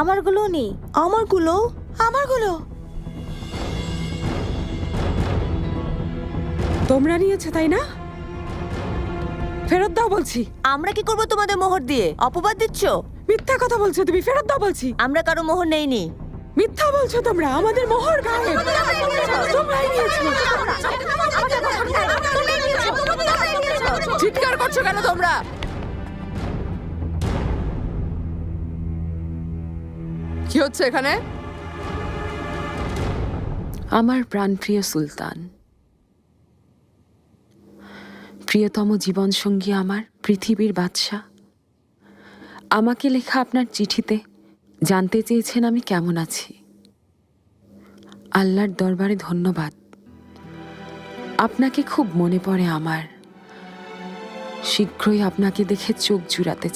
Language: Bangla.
আমারগুলো নেই। আমারগুলো আমারগুলো তোমরা নিয়েছো তাই না? ফেরত দাও বলছি। আমরা কি করব তোমাদের মোহর দিয়ে? অপবাদ দিচ্ছ। মিথ্যা কথা বলছো তুমি, ফেরত দাও বলছি। আমরা কারো মোহর নেইনি। মিথ্যা বলছো তোমরা, আমাদের মোহর গায়েব। তোমরাই নিয়েছো। চিৎকার করছো কেন তোমরা? কি হচ্ছে এখানে? আমার প্রাণপ্রিয় সুলতান, প্রিয়তম জীবনসঙ্গী, আমার পৃথিবীর বাদশা, আমাকে লেখা আপনার চিঠিতে জানতে চেয়েছেন আমি কেমন আছি। আল্লাহর দরবারে ধন্যবাদ, আপনাকে খুব মনে পড়ে আমার। শীঘ্রই আপনাকে দেখে চোখ জুড়াতে